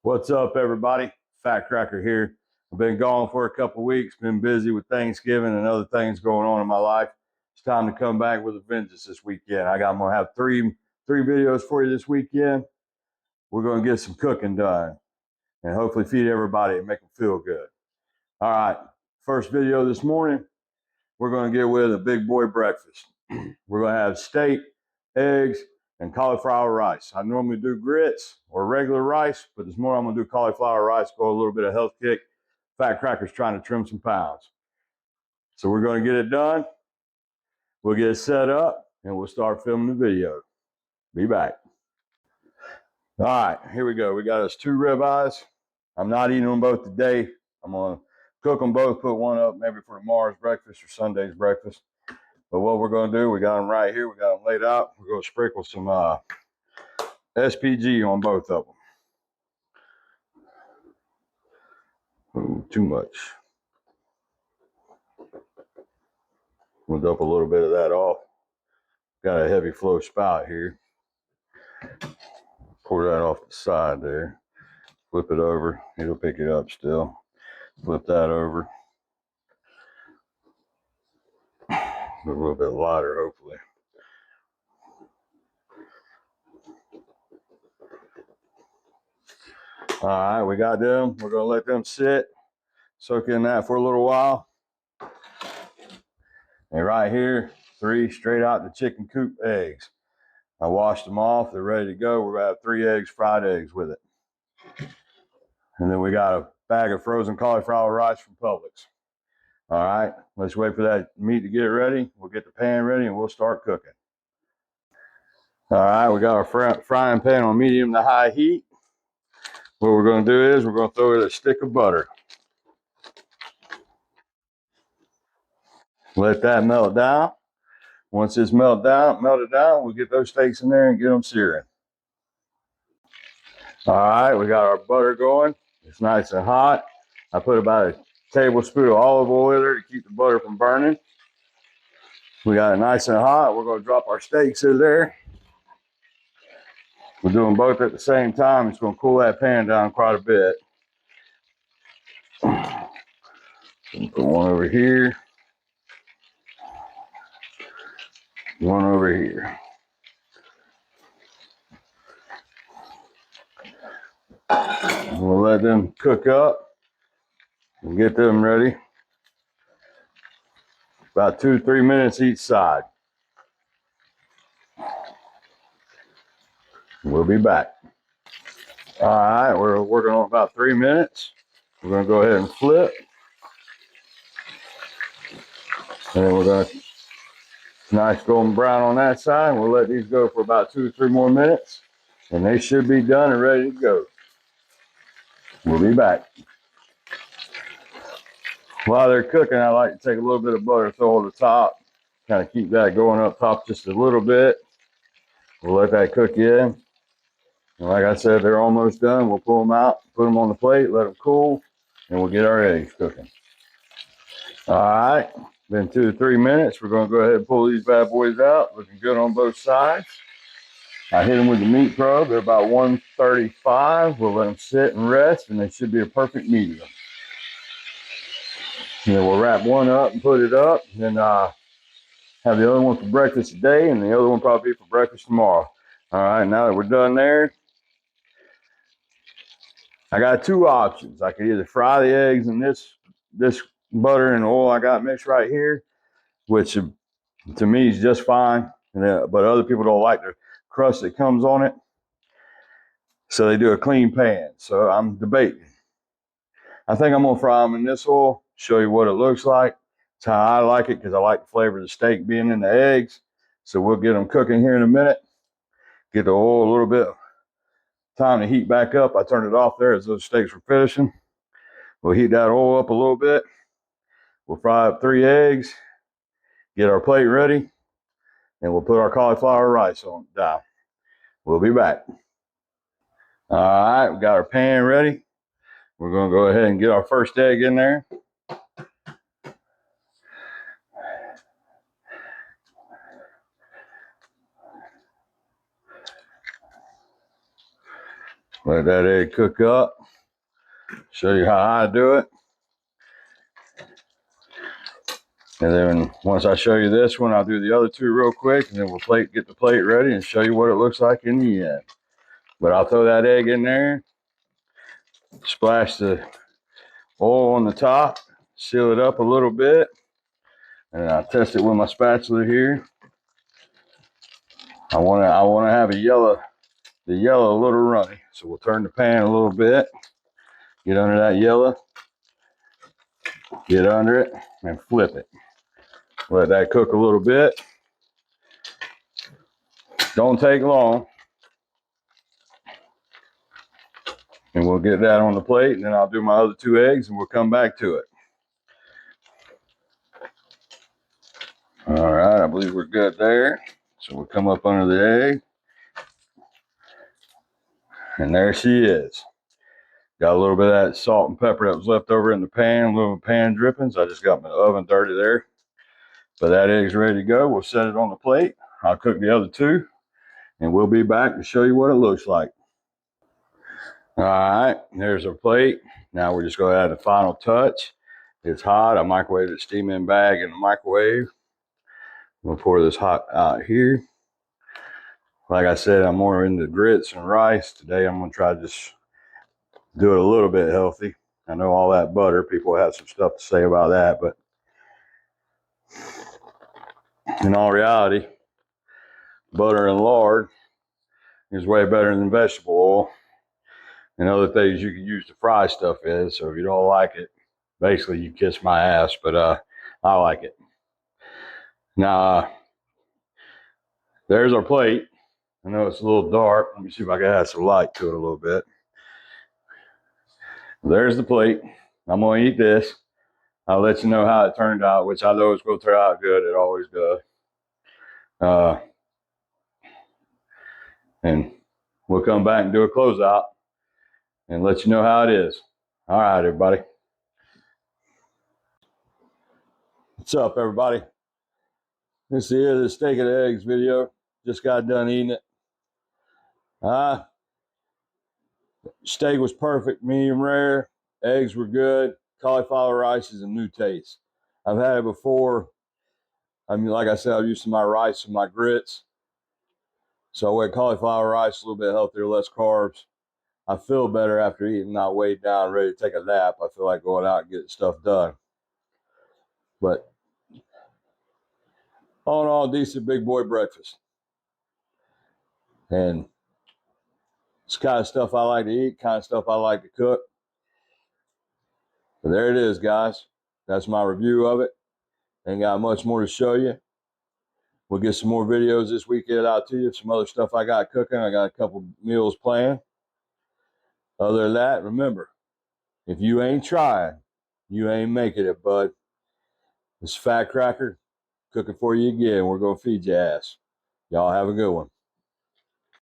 What's up, everybody? Fat Cracker here. I've been gone for a couple weeks, been busy with Thanksgiving and other things going on in my life. It's time to come back with a vengeance this weekend. I'm gonna have three videos for you this weekend. We're gonna get some cooking done and hopefully feed everybody and make them feel good. All right, first video this morning, we're gonna get with a big boy breakfast. We're gonna have steak, eggs, and cauliflower rice. I normally do grits or regular rice, but this morning I'm gonna do cauliflower rice, go a little bit of health kick. Fat Cracker's trying to trim some pounds. So we're gonna get it done. We'll get it set up and we'll start filming the video. Be back. All right, here we go. We got us 2 ribeyes. I'm not eating them both today. I'm gonna cook them both, put one up maybe for tomorrow's breakfast or Sunday's breakfast. But what we're gonna do, we got them right here. We got them laid out. We're gonna sprinkle some SPG on both of them. Ooh, too much. We'll dump a little bit of that off. Got a heavy flow spout here. Pour that off the side there. Flip it over. It'll pick it up still. Flip that over. A little bit lighter, hopefully. All right, we got them. We're gonna let them sit, soak in that for a little while. And right here, 3 straight out the chicken coop eggs. I washed them off. They're ready to go. We're gonna have 3 eggs, fried eggs with it. And then we got a bag of frozen cauliflower rice from Publix. All right, let's wait for that meat to get ready. We'll get the pan ready and we'll start cooking. All right, we got our frying pan on medium to high heat. What we're gonna do is we're gonna throw in a stick of butter. Let that melt down. Once it's melted down, we'll get those steaks in there and get them searing. All right, we got our butter going. It's nice and hot. I put about a tablespoon of olive oil there to keep the butter from burning. We got it nice and hot. We're gonna drop our steaks in there. We're doing both at the same time. It's gonna cool that pan down quite a bit. Put one over here. One over here. We'll let them cook up and get them ready. About 2-3 minutes each side. We'll be back. All right, we're working on about 3 minutes. We're gonna go ahead and flip. And then we're gonna, nice golden brown on that side. We'll let these go for about 2 or 3 more minutes. And they should be done and ready to go. We'll be back. While they're cooking, I like to take a little bit of butter, throw on the top, kind of keep that going up top just a little bit. We'll let that cook in. And like I said, they're almost done. We'll pull them out, put them on the plate, let them cool, and we'll get our eggs cooking. All right, been 2 to 3 minutes. We're gonna go ahead and pull these bad boys out. Looking good on both sides. I hit them with the meat probe. They're about 135. We'll let them sit and rest, and they should be a perfect medium. And then we'll wrap one up and put it up, and have the other one for breakfast today, and the other one probably for breakfast tomorrow. All right, now that we're done there, I got 2 options. I could either fry the eggs in this butter and oil I got mixed right here, which to me is just fine, but other people don't like the crust that comes on it, so they do a clean pan. So I'm debating. I think I'm gonna fry them in this oil, show you what it looks like. It's how I like it because I like the flavor of the steak being in the eggs. So we'll get them cooking here in a minute. Get the oil a little bit time to heat back up. I turned it off there as those steaks were finishing. We'll heat that oil up a little bit. We'll fry up 3 eggs, get our plate ready, and we'll put our cauliflower rice on down. We'll be back. All right, we got our pan ready. We're gonna go ahead and get our first egg in there. Let that egg cook up. Show you how I do it. And then once I show you this one, I'll do the other two real quick, and then we'll get the plate ready and show you what it looks like in the end. But I'll throw that egg in there, splash the oil on the top, seal it up a little bit, and I'll test it with my spatula here. I wanna have the yellow a little runny. So we'll turn the pan a little bit, get under that yellow, get under it, and flip it. Let that cook a little bit. Don't take long. And we'll get that on the plate, and then I'll do my other two eggs, and we'll come back to it. All right, I believe we're good there. So we'll come up under the egg. And there she is. Got a little bit of that salt and pepper that was left over in the pan, a little pan drippings. I just got my oven dirty there. But that egg's ready to go. We'll set it on the plate. I'll cook the other two, and we'll be back to show you what it looks like. All right, there's our plate. Now we're just going to add the final touch. It's hot. I microwaved it steam-in bag in the microwave. We'll pour this hot out here. Like I said, I'm more into grits and rice. Today I'm going to try to just do it a little bit healthy. I know all that butter, people have some stuff to say about that, but in all reality, butter and lard is way better than vegetable oil and other things you can use to fry stuff in. So if you don't like it, basically you kiss my ass, but I like it. Now, there's our plate. I know it's a little dark. Let me see if I can add some light to it a little bit. There's the plate. I'm going to eat this. I'll let you know how it turned out, which I know it's going to turn out good. It always does. And we'll come back and do a closeout and let you know how it is. All right, everybody. What's up, everybody? This is the steak and eggs video. Just got done eating it. Steak was perfect, medium rare. Eggs were good. Cauliflower rice is a new taste. I've had it before. I mean, like I said, I'm used to my rice and my grits. So I went cauliflower rice, a little bit healthier, less carbs. I feel better after eating, not weighed down, ready to take a nap. I feel like going out and getting stuff done. But all in all, decent big boy breakfast. And it's the kind of stuff I like to eat, kind of stuff I like to cook. But there it is, guys. That's my review of it. Ain't got much more to show you. We'll get some more videos this weekend out to you. Some other stuff I got cooking. I got a couple meals planned. Other than that, remember, if you ain't trying, you ain't making it, bud. It's Fat Cracker cooking for you again. We're going to feed your ass. Y'all have a good one.